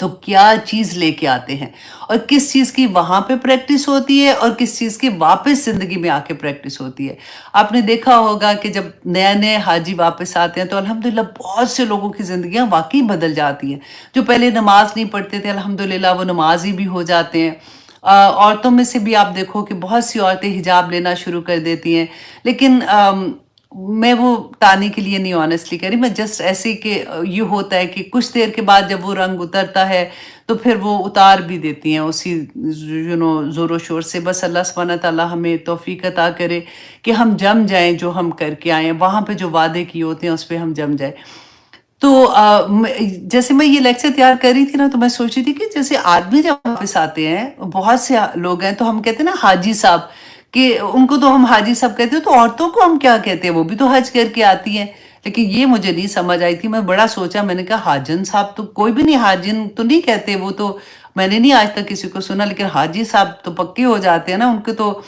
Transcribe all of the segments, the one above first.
تو کیا چیز لے کے آتے ہیں اور کس چیز کی وہاں پہ پریکٹس ہوتی ہے اور کس چیز کی واپس زندگی میں آ کے پریکٹس ہوتی ہے. آپ نے دیکھا ہوگا کہ جب نئے نئے حاجی واپس آتے ہیں تو الحمدللہ بہت سے لوگوں کی زندگیاں واقعی بدل جاتی ہیں. جو پہلے نماز نہیں پڑھتے تھے الحمدللہ وہ نمازی بھی ہو جاتے ہیں. عورتوں میں سے بھی آپ دیکھو کہ بہت سی عورتیں حجاب لینا شروع کر دیتی ہیں. لیکن میں وہ تانے کے لیے نہیں آنیسٹلی کہہ رہی، میں جسٹ ایسے کہ یہ ہوتا ہے کہ کچھ دیر کے بعد جب وہ رنگ اترتا ہے تو پھر وہ اتار بھی دیتی ہیں اسی زور و شور سے. بس اللہ سبحانہ تعالیٰ ہمیں توفیق عطا کرے کہ ہم جم جائیں، جو ہم کر کے آئیں وہاں پہ جو وعدے کیے ہوتے ہیں اس پہ ہم جم جائیں. تو جیسے میں یہ لیکچر تیار کر رہی تھی نا تو میں سوچ رہی تھی کہ جیسے آدمی جب واپس آتے ہیں، بہت سے لوگ ہیں تو ہم کہتے ہیں نا حاجی صاحب، کہ ان کو تو ہم حاجی صاحب کہتے ہیں، تو عورتوں کو ہم کیا کہتے ہیں؟ وہ بھی تو حج کر کے آتی ہیں. لیکن یہ مجھے نہیں سمجھ آئی تھی. میں بڑا سوچا، میں نے کہا حاجن صاحب تو کوئی بھی نہیں، حاجن تو نہیں کہتے، وہ تو میں نے نہیں آج تک کسی کو سنا. لیکن حاجی صاحب تو پکے ہو جاتے ہیں نا، ان کے تو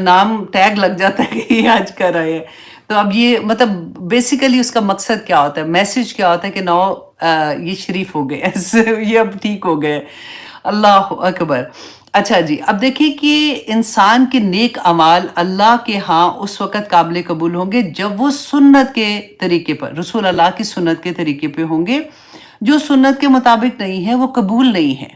نام ٹیگ لگ جاتا ہے کہ یہ حج کر رہے ہیں. تو اب یہ مطلب بیسیکلی اس کا مقصد کیا ہوتا ہے، میسج کیا ہوتا ہے کہ نو یہ شریف ہو گئے یہ اب ٹھیک ہو گئے. اللہ اکبر. اچھا جی، اب دیکھیے کہ انسان کے نیک اعمال اللہ کے ہاں اس وقت قابل قبول ہوں گے جب وہ سنت کے طریقے پر، رسول اللہ کی سنت کے طریقے پہ ہوں گے. جو سنت کے مطابق نہیں ہے وہ قبول نہیں ہے.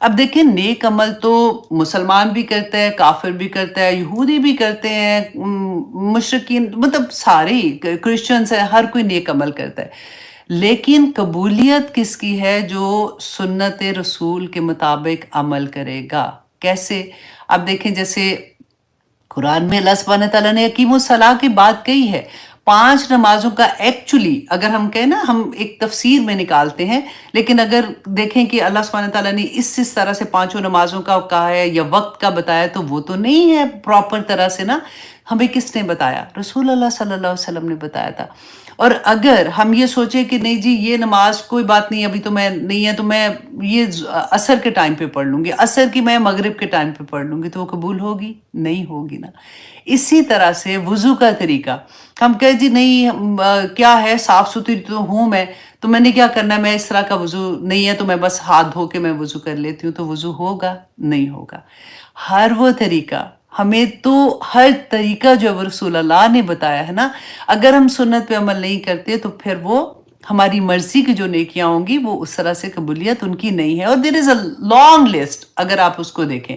اب دیکھیں نیک عمل تو مسلمان بھی کرتا ہے، کافر بھی کرتا ہے، یہودی بھی کرتے ہیں، مشرکین، مطلب سارے کرسچنز ہیں، ہر کوئی نیک عمل کرتا ہے. لیکن قبولیت کس کی ہے؟ جو سنت رسول کے مطابق عمل کرے گا. کیسے؟ اب دیکھیں جیسے قرآن میں اللہ سبحانہ تعالیٰ نے اقیم الصلاۃ کی بات کہی ہے. 5 نمازوں کا ایکچولی اگر ہم کہیں نا، ہم ایک تفسیر میں نکالتے ہیں، لیکن اگر دیکھیں کہ اللہ سبحانہ تعالیٰ نے اس طرح سے 5 نمازوں کا کہا ہے یا وقت کا بتایا تو وہ تو نہیں ہے پراپر طرح سے نا. ہمیں کس نے بتایا؟ رسول اللہ صلی اللہ علیہ وسلم نے بتایا تھا. اور اگر ہم یہ سوچیں کہ نہیں جی یہ نماز کوئی بات نہیں، ابھی تو میں نہیں ہے تو میں یہ عصر کے ٹائم پہ پڑھ لوں گی، عصر کی میں مغرب کے ٹائم پہ پڑھ لوں گی، تو وہ قبول ہوگی؟ نہیں ہوگی نا. اسی طرح سے وضو کا طریقہ، ہم کہیں جی نہیں کیا ہے، صاف ستھری تو ہوں میں، تو میں نے کیا کرنا ہے، میں اس طرح کا وضو نہیں ہے تو میں بس ہاتھ دھو کے میں وضو کر لیتی ہوں، تو وضو ہوگا؟ نہیں ہوگا. ہر وہ طریقہ، ہمیں تو ہر طریقہ جو رسول اللہ نے بتایا ہے نا، اگر ہم سنت پہ عمل نہیں کرتے تو پھر وہ ہماری مرضی کی جو نیکیاں ہوں گی وہ اس طرح سے قبولیت ان کی نہیں ہے. اور دیر از اے لانگ لسٹ اگر آپ اس کو دیکھیں.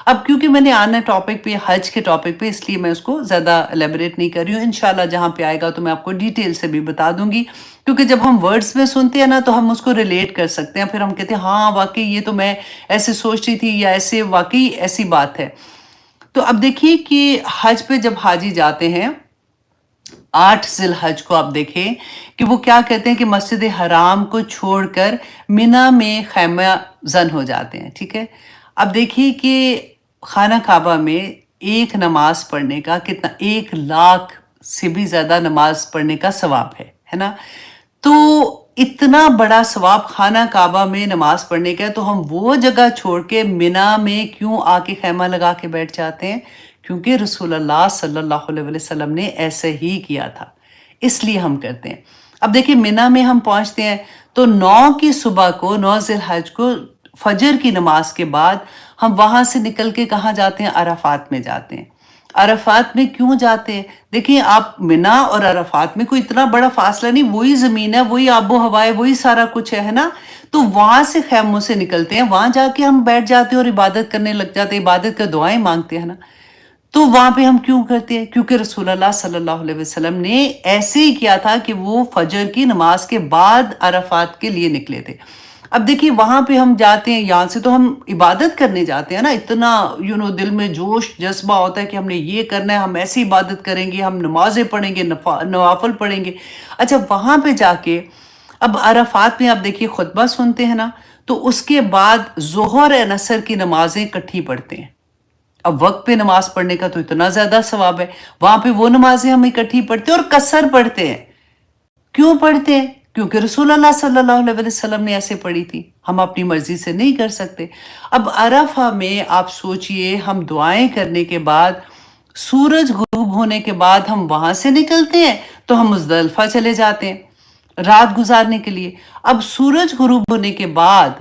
اب کیونکہ میں نے آنا ٹاپک پہ، حج کے ٹاپک پہ، اس لیے میں اس کو زیادہ الیبریٹ نہیں کر رہی ہوں. انشاءاللہ جہاں پہ آئے گا تو میں آپ کو ڈیٹیل سے بھی بتا دوں گی، کیونکہ جب ہم ورڈز میں سنتے ہیں نا تو ہم اس کو ریلیٹ کر سکتے ہیں. پھر ہم کہتے ہیں ہاں واقعی یہ تو میں ایسے سوچ رہی تھی، یا ایسے واقعی ایسی بات ہے. تو اب دیکھیے کہ حج پہ جب حاجی جاتے ہیں، 8 ذی الحج کو آپ دیکھیں کہ وہ کیا کہتے ہیں کہ مسجد حرام کو چھوڑ کر منی میں خیمہ زن ہو جاتے ہیں. ٹھیک ہے، اب دیکھیے کہ خانہ کعبہ میں ایک نماز پڑھنے کا کتنا، 1,00,000 سے بھی زیادہ نماز پڑھنے کا ثواب ہے نا. تو اتنا بڑا ثواب خانہ کعبہ میں نماز پڑھنے کا ہے، تو ہم وہ جگہ چھوڑ کے منی میں کیوں آ کے خیمہ لگا کے بیٹھ جاتے ہیں؟ کیونکہ رسول اللہ صلی اللہ علیہ وسلم نے ایسے ہی کیا تھا، اس لیے ہم کرتے ہیں. اب دیکھیں منی میں ہم پہنچتے ہیں تو 9 کی صبح کو، 9 ذی الحج کو فجر کی نماز کے بعد ہم وہاں سے نکل کے کہاں جاتے ہیں؟ عرفات میں جاتے ہیں. عرفات میں کیوں جاتے ہیں؟ دیکھیں آپ منی اور عرفات میں کوئی اتنا بڑا فاصلہ نہیں، وہی زمین ہے، وہی آب و ہوا ہے، وہی سارا کچھ ہے نا. تو وہاں سے خیموں سے نکلتے ہیں، وہاں جا کے ہم بیٹھ جاتے ہیں اور عبادت کرنے لگ جاتے ہیں، عبادت کا دعائیں مانگتے ہیں نا. تو وہاں پہ ہم کیوں کرتے ہیں؟ کیونکہ رسول اللہ صلی اللہ علیہ وسلم نے ایسے ہی کیا تھا کہ وہ فجر کی نماز کے بعد عرفات کے لیے نکلے تھے. اب دیکھیے وہاں پہ ہم جاتے ہیں، یہاں سے تو ہم عبادت کرنے جاتے ہیں نا، اتنا دل میں جوش جذبہ ہوتا ہے کہ ہم نے یہ کرنا ہے، ہم ایسی عبادت کریں گے، ہم نمازیں پڑھیں گے، نوافل پڑھیں گے. اچھا وہاں پہ جا کے اب عرفات میں آپ دیکھیے خطبہ سنتے ہیں نا، تو اس کے بعد ظہر اور عصر کی نمازیں اکٹھی پڑھتے ہیں. اب وقت پہ نماز پڑھنے کا تو اتنا زیادہ ثواب ہے، وہاں پہ وہ نمازیں ہم اکٹھی پڑھتے ہیں اور قصر پڑھتے ہیں. کیوں پڑھتے ہیں؟ کیونکہ رسول اللہ صلی اللہ علیہ وسلم نے ایسے پڑھی تھی، ہم اپنی مرضی سے نہیں کر سکتے. اب عرفہ میں آپ سوچئے، ہم دعائیں کرنے کے بعد، سورج غروب ہونے کے بعد ہم وہاں سے نکلتے ہیں تو ہم مزدلفہ چلے جاتے ہیں رات گزارنے کے لیے. اب سورج غروب ہونے کے بعد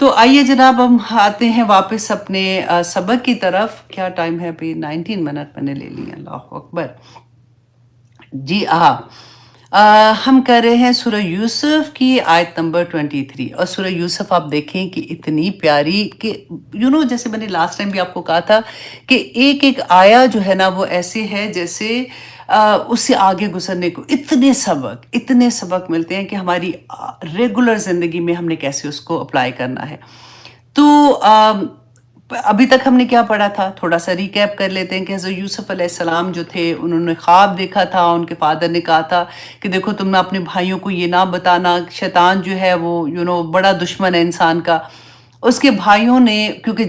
تو آئیے جناب ہم آتے ہیں واپس اپنے سبق کی طرف. کیا ٹائم ہے ابھی؟ 19 منٹ میں نے لے لی. اللہ اکبر. جی ہاں، ہم کر رہے ہیں سورہ یوسف کی آیت نمبر 23. اور سورہ یوسف آپ دیکھیں کہ اتنی پیاری کہ جیسے میں نے لاسٹ ٹائم بھی آپ کو کہا تھا کہ ایک ایک آیا جو ہے نا وہ ایسے ہے جیسے اس سے آگے گزرنے کو اتنے سبق ملتے ہیں کہ ہماری ریگولر زندگی میں ہم نے کیسے اس کو اپلائی کرنا ہے. تو ابھی تک ہم نے کیا پڑھا تھا، تھوڑا سا ریکیپ کر لیتے ہیں کہ حضرت یوسف علیہ السلام جو تھے انہوں نے خواب دیکھا تھا. ان کے فادر نے کہا تھا کہ دیکھو تم نے اپنے بھائیوں کو یہ نہ بتانا، شیطان جو ہے وہ بڑا دشمن ہے انسان کا. اس کے بھائیوں نے کیونکہ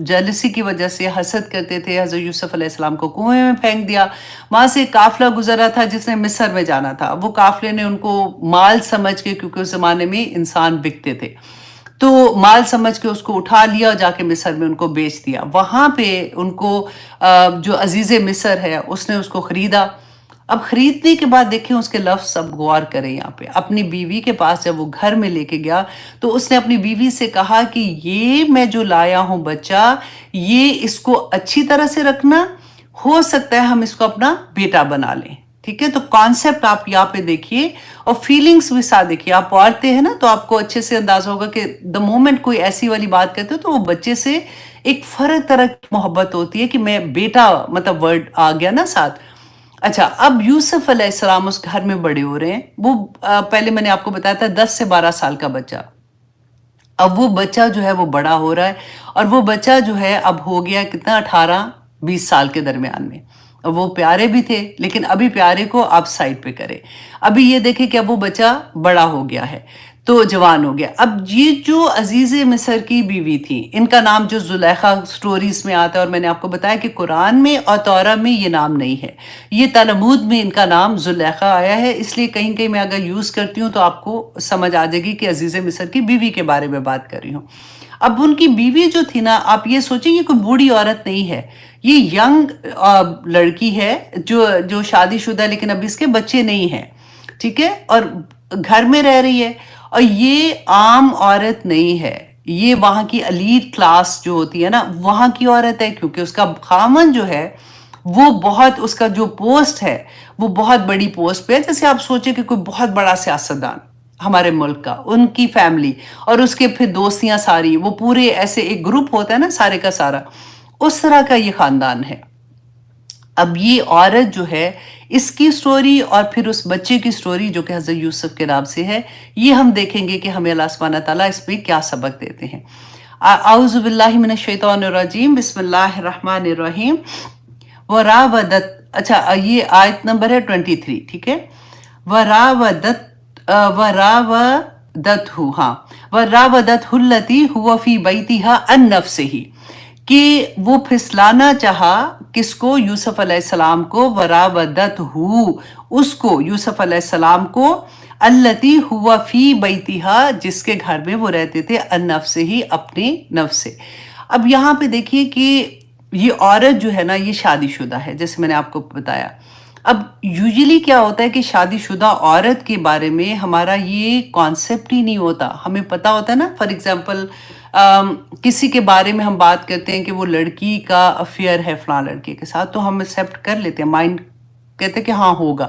جیلسی کی وجہ سے حسد کرتے تھے، حضرت یوسف علیہ السلام کو کنویں میں پھینک دیا. وہاں سے قافلہ گزرا تھا جس نے مصر میں جانا تھا. وہ قافلے نے ان کو مال سمجھ کے، کیونکہ اس زمانے میں انسان بکتے تھے، تو مال سمجھ کے اس کو اٹھا لیا اور جا کے مصر میں ان کو بیچ دیا. وہاں پہ ان کو جو عزیز مصر ہے اس نے اس کو خریدا. اب خریدنے کے بعد دیکھیں اس کے لفظ، اب غور کریں یہاں پہ. اپنی بیوی کے پاس جب وہ گھر میں لے کے گیا تو اس نے اپنی بیوی سے کہا کہ یہ میں جو لایا ہوں بچہ، یہ اس کو اچھی طرح سے رکھنا، ہو سکتا ہے ہم اس کو اپنا بیٹا بنا لیں. ٹھیک ہے، تو کانسیپٹ آپ یہاں پہ دیکھیے اور فیلنگز بھی ساتھ دیکھیے. آپ پڑھتے ہیں نا تو آپ کو اچھے سے اندازہ ہوگا کہ دا مومنٹ کوئی ایسی والی بات کرتے ہو تو وہ بچے سے ایک فرق طرح کی محبت ہوتی ہے کہ میں بیٹا، مطلب ورڈ آ گیا نا ساتھ. اچھا، اب یوسف علیہ السلام اس گھر میں بڑے ہو رہے ہیں. وہ پہلے میں نے آپ کو بتایا تھا 10 سے 12 سال کا بچہ. اب وہ بچہ جو ہے وہ بڑا ہو رہا ہے اور وہ بچہ جو ہے اب ہو گیا کتنا، 18-20 سال کے درمیان میں. وہ پیارے بھی تھے لیکن ابھی پیارے کو آپ سائڈ پہ کرے. ابھی یہ دیکھیں کہ اب وہ بچہ بڑا ہو گیا ہے تو جوان ہو گیا. اب یہ جو عزیز مصر کی بیوی تھی، ان کا نام جو زلیخا سٹوریز میں آتا ہے، اور میں نے آپ کو بتایا کہ قرآن میں اور تورا میں یہ نام نہیں ہے، یہ تلمود میں ان کا نام زلیخا آیا ہے. اس لیے کہیں کہیں میں اگر یوز کرتی ہوں تو آپ کو سمجھ آ جائے گی کہ عزیز مصر کی بیوی کے بارے میں بات کر رہی ہوں. اب ان کی بیوی جو تھی نا، آپ یہ سوچیں یہ کوئی بوڑھی عورت نہیں ہے، یہ ینگ لڑکی ہے جو شادی شدہ ہے لیکن ابھی اس کے بچے نہیں ہیں. ٹھیک ہے، اور گھر میں رہ رہی ہے. اور یہ عام عورت نہیں ہے، یہ وہاں کی ایلیٹ کلاس جو ہوتی ہے نا وہاں کی عورت ہے، کیونکہ اس کا خامن جو ہے وہ بہت، اس کا جو پوسٹ ہے وہ بہت بڑی پوسٹ پہ ہے. جیسے آپ سوچیں کہ کوئی بہت بڑا سیاستدان ہمارے ملک کا، ان کی فیملی اور اس کے پھر دوستیاں ساری، وہ پورے ایسے ایک گروپ ہوتا ہے نا سارے کا سارا، اس طرح کا یہ خاندان ہے. اب یہ عورت جو ہے، اس کی سٹوری اور پھر اس بچے کی سٹوری جو کہ حضرت یوسف کے نام سے ہے، یہ ہم دیکھیں گے کہ ہمیں اللہ سبحانہ تعالیٰ اس میں کیا سبق دیتے ہیں. اعوذ باللہ من الشیطان الرجیم، بسم اللہ الرحمن الرحیم. وراودت، اچھا یہ آیت نمبر ہے 23. ٹھیک ہے، وراودت التی هو فی بیتها عن نفسہ، کہ وہ پھسلانا چاہا کس کو، یوسف علیہ السلام کو. وراودت اس کو، یوسف علیہ السلام کو، التی ہوا فی بیتہا، جس کے گھر میں وہ رہتے تھے، عن نفسہ ہی، اپنے نفس سے. اب یہاں پہ دیکھیے کہ یہ عورت جو ہے نا یہ شادی شدہ ہے، جیسے میں نے آپ کو بتایا. اب یوزلی کیا ہوتا ہے کہ شادی شدہ عورت کے بارے میں ہمارا یہ کانسیپٹ ہی نہیں ہوتا. ہمیں پتا ہوتا ہے نا، فار ایگزامپل کسی کے بارے میں ہم بات کرتے ہیں کہ وہ لڑکی کا افیئر ہے فلاں لڑکے کے ساتھ، تو ہم ایکسیپٹ کر لیتے ہیں، مائنڈ کہتے ہیں کہ ہاں ہوگا.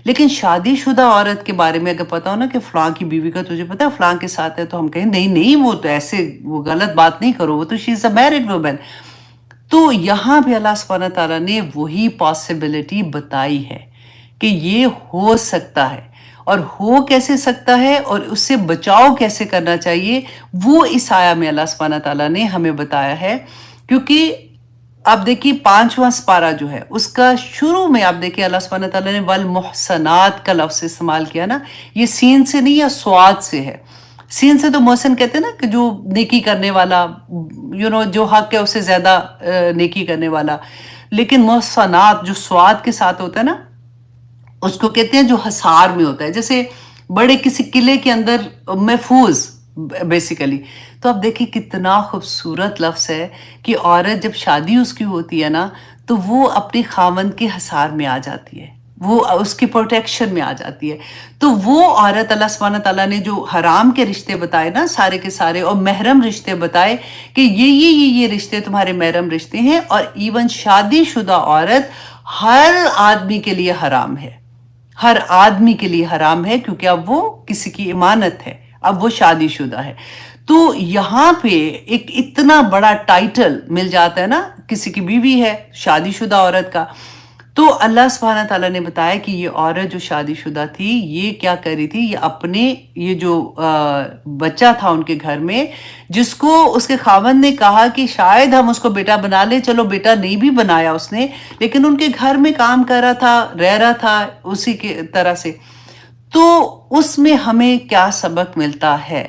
لیکن شادی شدہ عورت کے بارے میں اگر پتا ہو نا کہ فلاں کی بیوی کا تجھے پتا ہے فلاں کے ساتھ ہے، تو ہم کہیں نہیں وہ تو ایسے، وہ غلط بات نہیں کرو، وہ تو شی از اے میرڈ وومن. تو یہاں پہ اللہ سبحانہ تعالیٰ نے وہی پاسبلٹی بتائی ہے کہ یہ ہو سکتا ہے، اور ہو کیسے سکتا ہے اور اس سے بچاؤ کیسے کرنا چاہیے، وہ اس آیہ میں اللہ سبحانہ تعالیٰ نے ہمیں بتایا ہے. کیونکہ آپ دیکھیے 5واں سپارہ جو ہے اس کا شروع میں آپ دیکھیے اللہ سبحانہ تعالیٰ نے والمحسنات کا لفظ استعمال کیا نا. یہ سین سے نہیں، یا سواد سے ہے. سین سے تو محسن کہتے ہیں نا کہ جو نیکی کرنے والا، جو حق ہے اس سے زیادہ نیکی کرنے والا. لیکن محسنات جو سواد کے ساتھ ہوتا ہے نا، اس کو کہتے ہیں جو حصار میں ہوتا ہے، جیسے بڑے کسی قلعے کے اندر محفوظ بیسیکلی. تو اب دیکھیں کتنا خوبصورت لفظ ہے کہ عورت جب شادی اس کی ہوتی ہے نا تو وہ اپنے خاوند کے حصار میں آ جاتی ہے. وہ اس کی پروٹیکشن میں آ جاتی ہے. تو وہ عورت اللہ سبحانہ تعالیٰ نے جو حرام کے رشتے بتائے نا سارے کے سارے، اور محرم رشتے بتائے کہ یہ رشتے تمہارے محرم رشتے ہیں، اور ایون شادی شدہ عورت ہر آدمی کے لیے حرام ہے، ہر آدمی کے لیے حرام ہے، کیونکہ اب وہ کسی کی امانت ہے، اب وہ شادی شدہ ہے. تو یہاں پہ ایک اتنا بڑا ٹائٹل مل جاتا ہے نا، کسی کی بیوی ہے شادی شدہ عورت کا. تو اللہ سبحانہ تعالیٰ نے بتایا کہ یہ عورت جو شادی شدہ تھی یہ کیا کر رہی تھی، یہ اپنے یہ جو بچہ تھا ان کے گھر میں، جس کو اس کے خاوند نے کہا کہ شاید ہم اس کو بیٹا بنا لیں، چلو بیٹا نہیں بھی بنایا اس نے، لیکن ان کے گھر میں کام کر رہا تھا، رہ رہا تھا اسی کے طرح سے. تو اس میں ہمیں کیا سبق ملتا ہے؟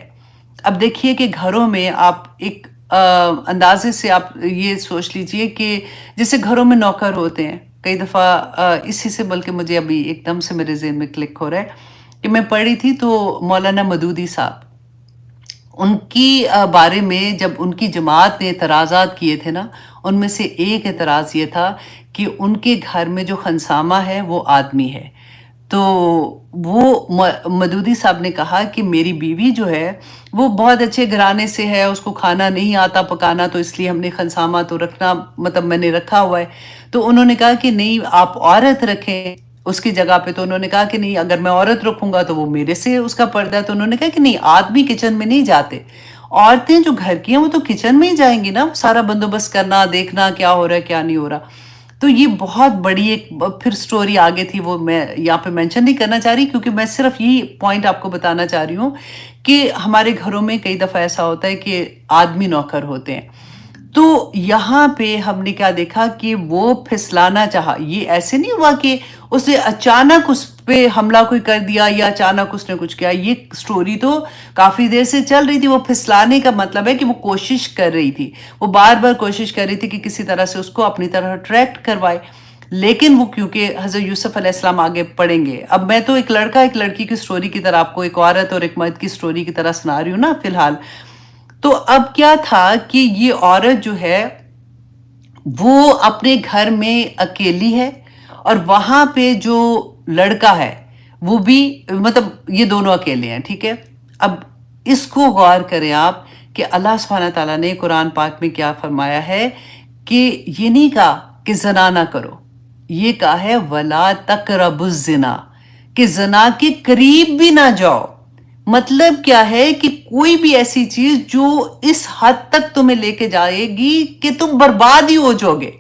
اب دیکھیے کہ گھروں میں آپ ایک اندازے سے آپ یہ سوچ لیجئے کہ جیسے گھروں میں نوکر ہوتے ہیں. کئی دفعہ اسی سے بلکہ مجھے ابھی ایک دم سے میرے ذہن میں کلک ہو رہا ہے کہ میں پڑھی تھی تو مولانا مودودی صاحب، ان کی بارے میں جب ان کی جماعت نے اعتراضات کیے تھے نا، ان میں سے ایک اعتراض یہ تھا کہ ان کے گھر میں جو خنسامہ ہے وہ آدمی ہے. تو وہ مودودی صاحب نے کہا کہ میری بیوی جو ہے وہ بہت اچھے گھرانے سے ہے، اس کو کھانا نہیں آتا پکانا، تو اس لیے ہم نے خنسامہ تو رکھنا، مطلب میں نے رکھا ہوا ہے. تو انہوں نے کہا کہ نہیں آپ عورت رکھیں اس کی جگہ پہ. تو انہوں نے کہا کہ نہیں، اگر میں عورت رکھوں گا تو وہ میرے سے اس کا پردہ ہے. تو انہوں نے کہا کہ نہیں، آدمی کچن میں نہیں جاتے، عورتیں جو گھر کی ہیں وہ تو کچن میں ہی جائیں گی نا، سارا بندوبست کرنا، دیکھنا کیا ہو رہا ہے کیا نہیں ہو رہا. تو یہ بہت بڑی ایک پھر سٹوری آگے تھی، وہ میں یہاں پہ مینشن نہیں کرنا چاہ رہی، کیونکہ میں صرف یہ پوائنٹ آپ کو بتانا چاہ رہی ہوں کہ ہمارے گھروں میں کئی دفعہ ایسا ہوتا ہے کہ آدمی نوکر ہوتے ہیں. تو یہاں پہ ہم نے کیا دیکھا کہ وہ پھسلانا چاہا. یہ ایسے نہیں ہوا کہ اس نے اچانک اس پہ حملہ کوئی کر دیا یا اچانک اس نے کچھ کیا. یہ سٹوری تو کافی دیر سے چل رہی تھی. وہ پھسلانے کا مطلب ہے کہ وہ کوشش کر رہی تھی، وہ بار بار کوشش کر رہی تھی کہ کسی طرح سے اس کو اپنی طرح اٹریکٹ کروائے. لیکن وہ کیونکہ حضرت یوسف علیہ السلام آگے پڑھیں گے. اب میں تو ایک لڑکا ایک لڑکی کی سٹوری کی طرح آپ کو ایک عورت اور ایک مرد کی سٹوری کی طرح سنا رہی ہوں نا فی الحال. تو اب کیا تھا کہ یہ عورت جو ہے وہ اپنے گھر میں اکیلی ہے، اور وہاں پہ جو لڑکا ہے وہ بھی، مطلب یہ دونوں اکیلے ہیں، ٹھیک ہے. اب اس کو غور کریں آپ کہ اللہ سبحانہ تعالیٰ نے قرآن پاک میں کیا فرمایا ہے کہ یہ نہیں کہا کہ زنا نہ کرو، یہ کہا ہے وَلَا تَقْرَبُوا الزِّنَا، کہ زنا کے قریب بھی نہ جاؤ. مطلب کیا ہے کہ کوئی بھی ایسی چیز جو اس حد تک تمہیں لے کے جائے گی کہ تم برباد ہی ہو جاؤ گے،